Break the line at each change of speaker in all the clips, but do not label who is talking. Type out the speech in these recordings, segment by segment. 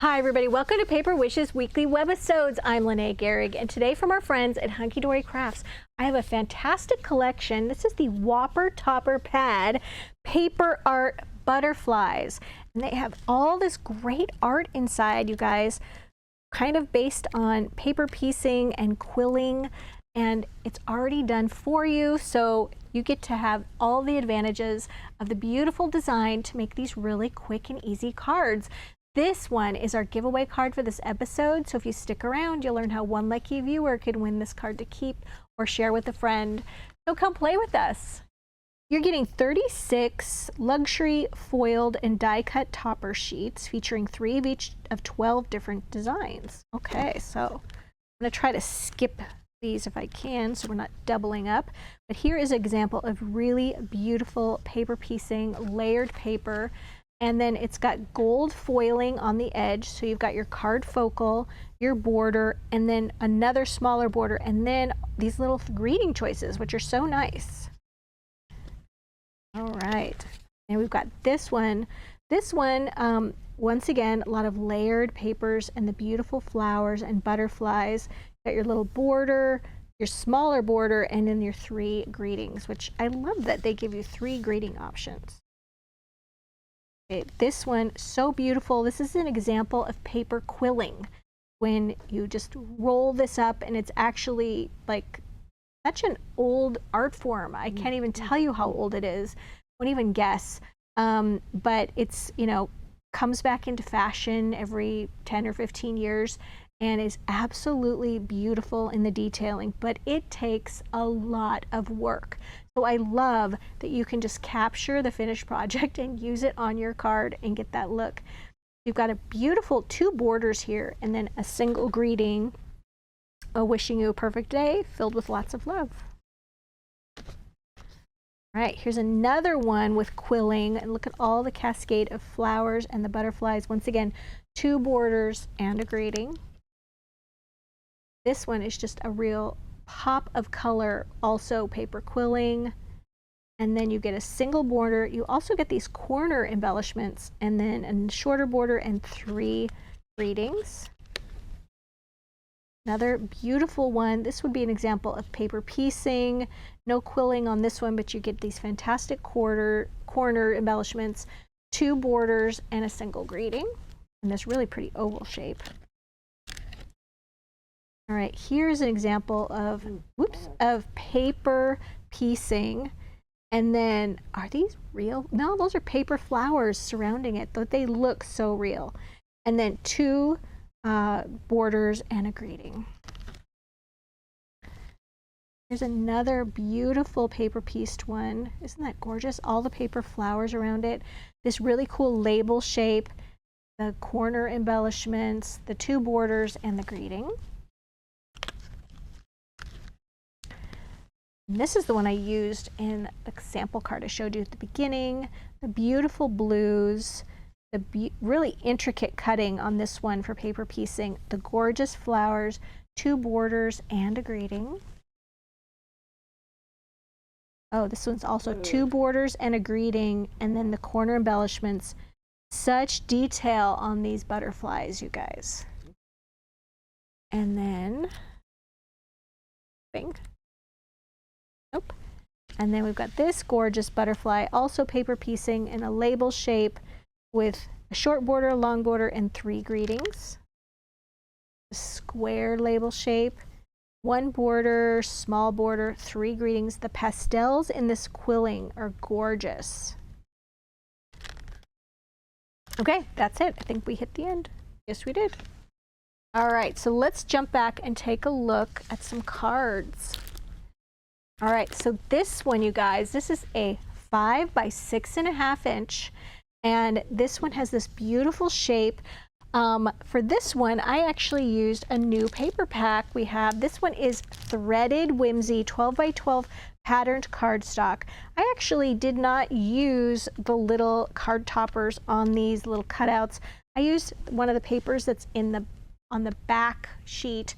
Hi everybody, welcome to Paper Wishes Weekly Webisodes. I'm Lene Gehrig, and today from our friends at Hunkydory Crafts, I have a fantastic collection. This is the Whopper Topper Pad Paper Art Butterflies. And they have all this great art inside, you guys, kind of based on paper piecing and quilling, and it's already done for you, so you get to have all the advantages of the beautiful design to make these really quick and easy cards. This one is our giveaway card for this episode, so if you stick around, you'll learn how one lucky viewer could win this card to keep or share with a friend. So come play with us. You're getting 36 luxury foiled and die-cut topper sheets featuring 3 of each of 12 different designs. Okay, so I'm going to try to skip these if I can so we're not doubling up. But here is an example of really beautiful paper piecing, layered paper. And then it's got gold foiling on the edge, so you've got your card focal, your border, and then another smaller border, and then these little greeting choices, which are so nice. All right, and we've got this one. This one, once again, a lot of layered papers and the beautiful flowers and butterflies. Got your little border, your smaller border, and then your 3 greetings, which I love that they give you 3 greeting options. This one, so beautiful. This is an example of paper quilling, when you just roll this up, and it's actually like such an old art form. I can't even tell you how old it is. Won't even guess. But it's, you know, comes back into fashion every 10 or 15 years and is absolutely beautiful in the detailing, but it takes a lot of work. So I love that you can just capture the finished project and use it on your card and get that look. You've got a beautiful 2 borders here and then a single greeting, wishing you a perfect day filled with lots of love. All right, here's another one with quilling, and look at all the cascade of flowers and the butterflies. Once again, 2 borders and a greeting. This one is just a real pop of color, also paper quilling, and then you get a single border. You also get these corner embellishments, and then a shorter border and 3 greetings. Another beautiful one. This would be an example of paper piecing. No quilling on this one, but you get these fantastic corner embellishments, 2 borders, and a single greeting in this really pretty oval shape. All right, here's an example of, of paper piecing. And then, are these real? No, those are paper flowers surrounding it, but they look so real. And then 2 borders and a greeting. Here's another beautiful paper pieced one. Isn't that gorgeous? All the paper flowers around it. This really cool label shape, the corner embellishments, the 2 borders, and the greeting. And this is the one I used in the sample card I showed you at the beginning. The beautiful blues, the really intricate cutting on this one for paper piecing, the gorgeous flowers, 2 borders, and a greeting. Oh, this one's also 2 borders and a greeting, and then the corner embellishments. Such detail on these butterflies, you guys. And then, bing. Nope. And then we've got this gorgeous butterfly, also paper piecing in a label shape with a short border, a long border, and 3 greetings. A square label shape, 1 border, small border, 3 greetings. The pastels in this quilling are gorgeous. Okay, that's it. I think we hit the end. Yes, we did. All right, so let's jump back and take a look at some cards. All right, so this one, you guys, this is a 5 by 6.5 inch, and this one has this beautiful shape. For this one, I actually used a new paper pack we have. This one is Threaded Whimsy 12 by 12 patterned cardstock. I actually did not use the little card toppers on these little cutouts. I used one of the papers that's on the back sheet.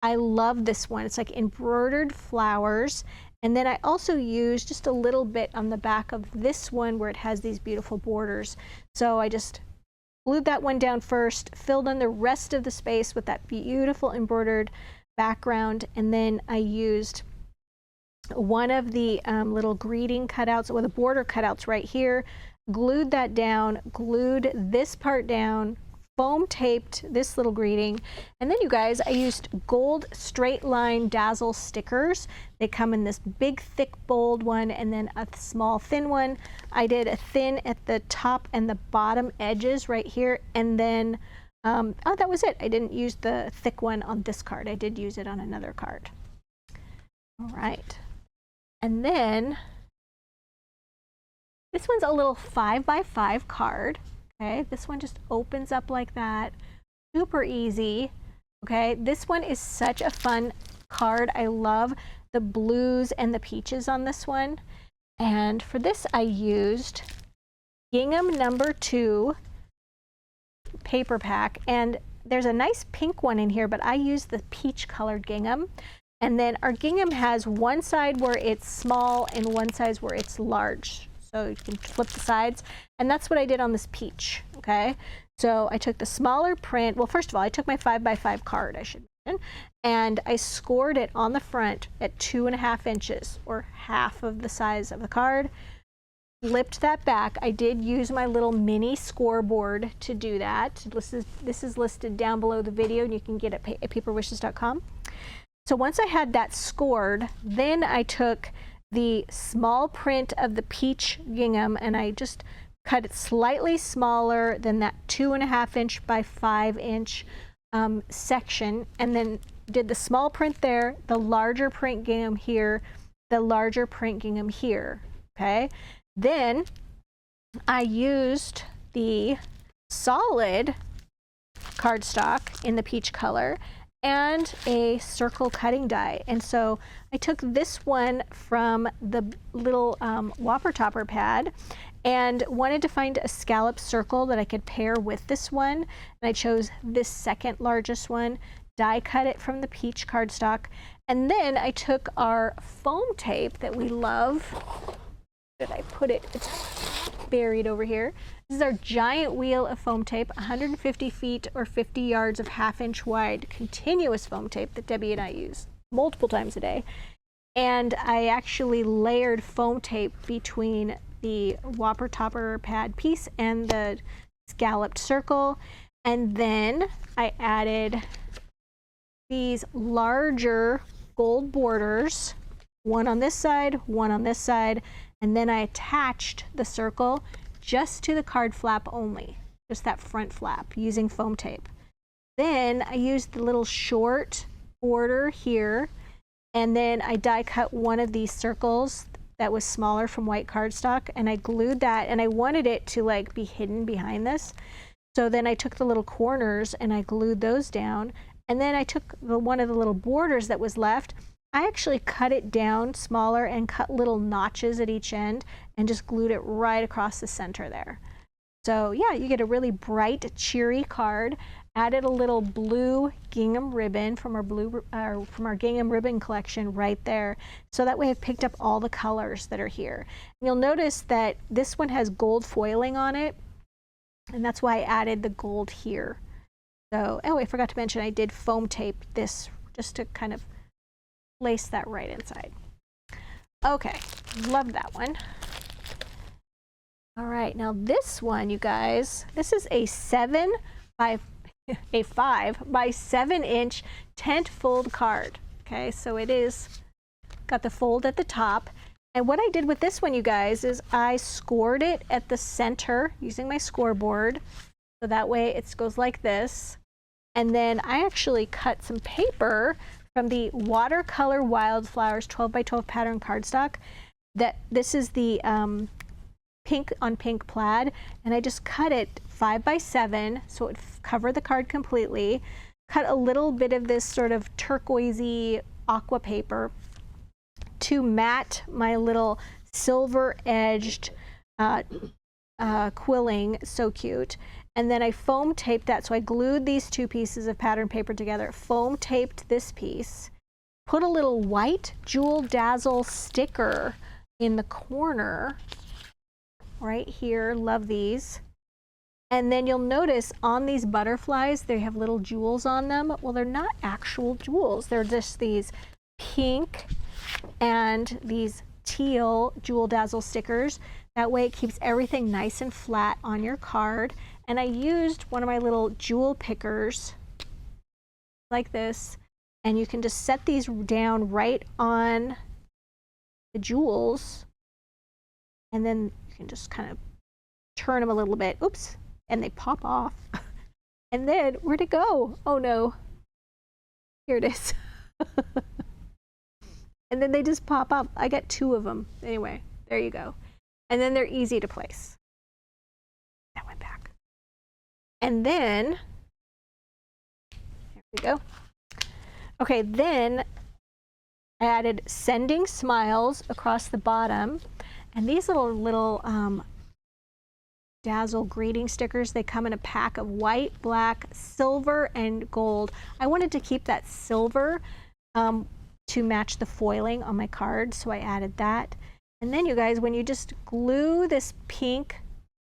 I love this one. It's like embroidered flowers. And then I also used just a little bit on the back of this one where it has these beautiful borders. So I just Glued that one down first, filled in the rest of the space with that beautiful embroidered background, and then I used one of the little greeting cutouts, or the border cutouts right here, glued that down, glued this part down, foam taped this little greeting, and then you guys, I used gold straight line dazzle stickers. They come in this big thick bold one and then a small thin one. I did a thin at the top and the bottom edges right here, and then oh, that was it. I didn't use the thick one on this card. I did use it on another card. All right, and then this one's a little 5x5 card. Okay, this one just opens up like that, super easy. Okay, this one is such a fun card. I love the blues and the peaches on this one. And for this, I used gingham #2 paper pack, and there's a nice pink one in here, but I used the peach colored gingham. And then our gingham has one side where it's small and one side where it's large. So you can flip the sides, and that's what I did on this peach. Okay, so I took the smaller print. Well, first of all, I took my 5x5 card, I should mention, and I scored it on the front at 2.5 inches, or half of the size of the card. Flipped that back. I did use my little mini scoreboard to do that. This is listed down below the video, and you can get it at paperwishes.com. So once I had that scored, then I took the small print of the peach gingham and I just cut it slightly smaller than that 2.5 inch by 5 inch section, and then did the small print there, the larger print gingham here, the larger print gingham here. Okay, then I used the solid cardstock in the peach color and a circle cutting die. And so I took this one from the little whopper topper pad and wanted to find a scallop circle that I could pair with this one. And I chose this second largest one, die cut it from the peach cardstock. And then I took our foam tape that we love. Where did I put it? It's buried over here. This is our giant wheel of foam tape, 150 feet or 50 yards of 1/2 inch wide continuous foam tape that Debbie and I use multiple times a day. And I actually layered foam tape between the whopper topper pad piece and the scalloped circle. And then I added these larger gold borders, one on this side, one on this side, and then I attached the circle just to the card flap only, just that front flap, using foam tape. Then I used the little short border here, and then I die cut one of these circles that was smaller from white cardstock, and I glued that, and I wanted it to like be hidden behind this. So then I took the little corners and I glued those down, and then I took one of the little borders that was left. I actually cut it down smaller and cut little notches at each end and just glued it right across the center there. So yeah, you get a really bright, cheery card. Added a little blue gingham ribbon from our gingham ribbon collection right there. So that way I've picked up all the colors that are here. And you'll notice that this one has gold foiling on it, and that's why I added the gold here. So, oh, I forgot to mention I did foam tape this just to kind of lace that right inside. Okay, love that one. All right, now this one, you guys, this is a 5 by 7 inch tent fold card. Okay, so it is got the fold at the top. And what I did with this one, you guys, is I scored it at the center using my scoreboard. So that way it goes like this. And then I actually cut some paper from the Watercolor Wildflowers 12 by 12 pattern cardstock. This is the pink on pink plaid, and I just cut it 5 by 7 so it covered the card completely. Cut a little bit of this sort of turquoisey aqua paper to mat my little silver edged quilling, so cute. And then I foam taped that, so I glued these two pieces of pattern paper together, foam taped this piece, put a little white jewel dazzle sticker in the corner right here, love these, And then you'll notice on these butterflies, they have little jewels on them. Well, they're not actual jewels. They're just these pink and these teal Jewel Dazzle stickers. That way it keeps everything nice and flat on your card. And I used one of my little jewel pickers like this. And you can just set these down right on the jewels. And then you can just kind of turn them a little bit. Oops. And they pop off. And then, where'd it go? Oh no. Here it is. And then they just pop up. I got 2 of them. Anyway, there you go. And then they're easy to place. That went back. And then, here we go. Okay, then I added sending smiles across the bottom. And these little Dazzle greeting stickers, they come in a pack of white, black, silver, and gold. I wanted to keep that silver to match the foiling on my card, so I added that. And then you guys, when you just glue this pink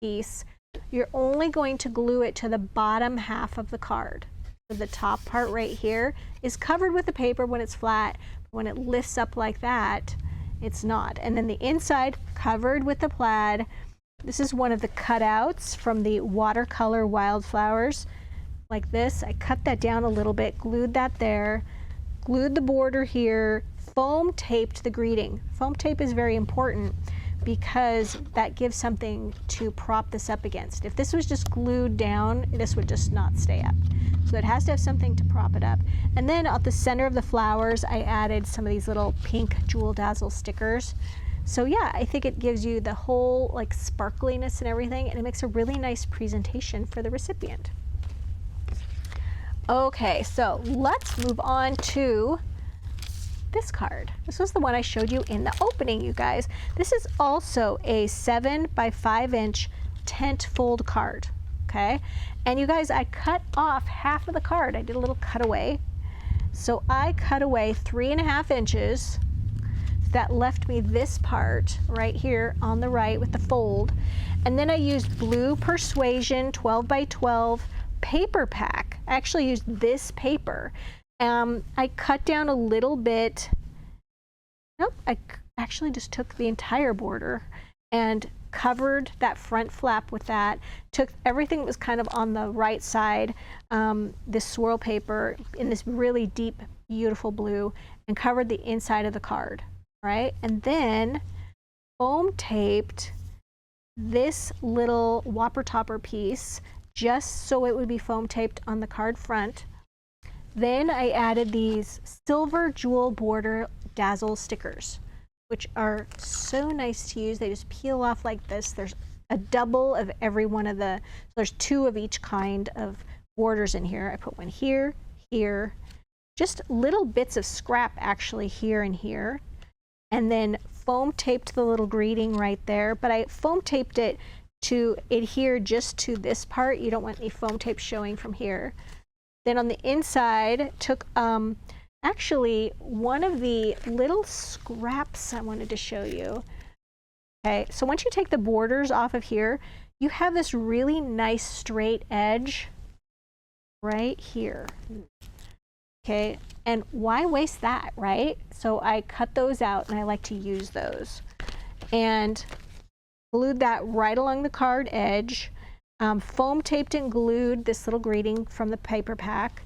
piece, you're only going to glue it to the bottom half of the card. So the top part right here is covered with the paper when it's flat. When it lifts up like that, it's not. And then the inside covered with the plaid. This is one of the cutouts from the Watercolor wildflowers, like this. I cut that down a little bit, glued that there, glued the border here, foam taped the greeting. Foam tape is very important because that gives something to prop this up against. If this was just glued down, this would just not stay up. So it has to have something to prop it up. And then at the center of the flowers, I added some of these little pink Jewel Dazzle stickers. So yeah, I think it gives you the whole like sparkliness and everything, and it makes a really nice presentation for the recipient. Okay, so let's move on to this card. This was the one I showed you in the opening, you guys. This is also a 7 by 5 inch tent fold card, okay? And you guys, I cut off half of the card. I did a little cutaway. So I cut away 3.5 inches. That left me this part right here on the right with the fold. And then I used blue Persuasion 12 by 12 paper pack. I actually used this paper. I cut down a little bit. Nope, I actually just took the entire border and covered that front flap with that. Took everything that was kind of on the right side, this swirl paper in this really deep, beautiful blue, and covered the inside of the card. Right? And then foam taped this little whopper topper piece just so it would be foam taped on the card front. Then I added these silver jewel border dazzle stickers, which are so nice to use. They just peel off like this. There's a double of every one of the, so there's 2 of each kind of borders in here. I put one here, here, just little bits of scrap actually here and here. And then foam taped the little greeting right there, but I foam taped it to adhere just to this part. You don't want any foam tape showing from here. Then on the inside, took actually one of the little scraps I wanted to show you. Okay, so once you take the borders off of here, you have this really nice straight edge right here. Okay, and why waste that, right? So I cut those out, and I like to use those. And glued that right along the card edge, foam taped and glued this little greeting from the paper pack,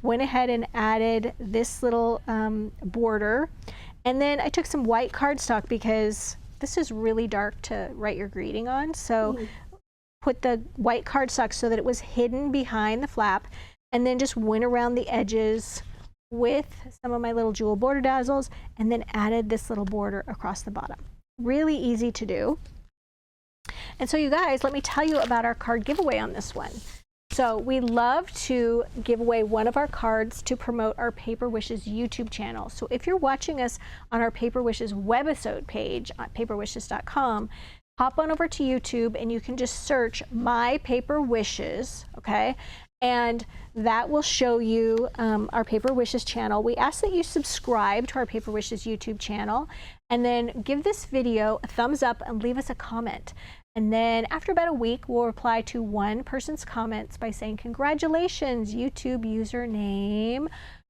went ahead and added this little border, and then I took some white cardstock because this is really dark to write your greeting on, so put the white cardstock so that it was hidden behind the flap, and then just went around the edges with some of my little jewel border dazzles, and then added this little border across the bottom. Really easy to do. And so you guys, let me tell you about our card giveaway on this one. So we love to give away one of our cards to promote our Paper Wishes YouTube channel. So if you're watching us on our Paper Wishes webisode page on paperwishes.com, hop on over to YouTube and you can just search My Paper Wishes, okay? And that will show you our Paper Wishes channel. We ask that you subscribe to our Paper Wishes YouTube channel and then give this video a thumbs up and leave us a comment. And then after about a week, we'll reply to one person's comments by saying, congratulations, YouTube username.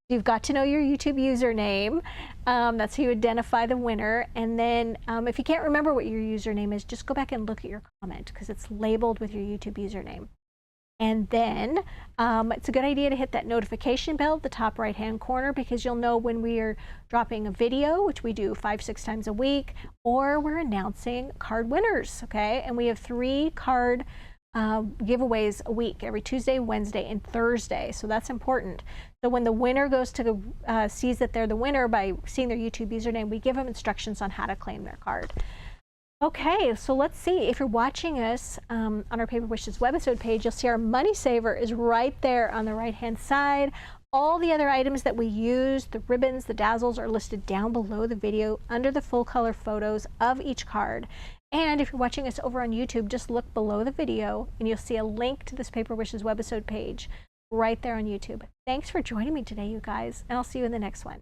You've got to know your YouTube username. That's how you identify the winner. And then if you can't remember what your username is, just go back and look at your comment because it's labeled with your YouTube username. And then it's a good idea to hit that notification bell at the top right-hand corner because you'll know when we are dropping a video, which we do 5-6 times a week, or we're announcing card winners, okay? And we have 3 card giveaways a week, every Tuesday, Wednesday, and Thursday. So that's important. So when the winner goes to sees that they're the winner by seeing their YouTube username, we give them instructions on how to claim their card. Okay, so let's see. If you're watching us on our Paper Wishes webisode page, you'll see our money saver is right there on the right-hand side. All the other items that we use, the ribbons, the dazzles, are listed down below the video under the full color photos of each card. And if you're watching us over on YouTube, just look below the video and you'll see a link to this Paper Wishes webisode page right there on YouTube. Thanks for joining me today, you guys, and I'll see you in the next one.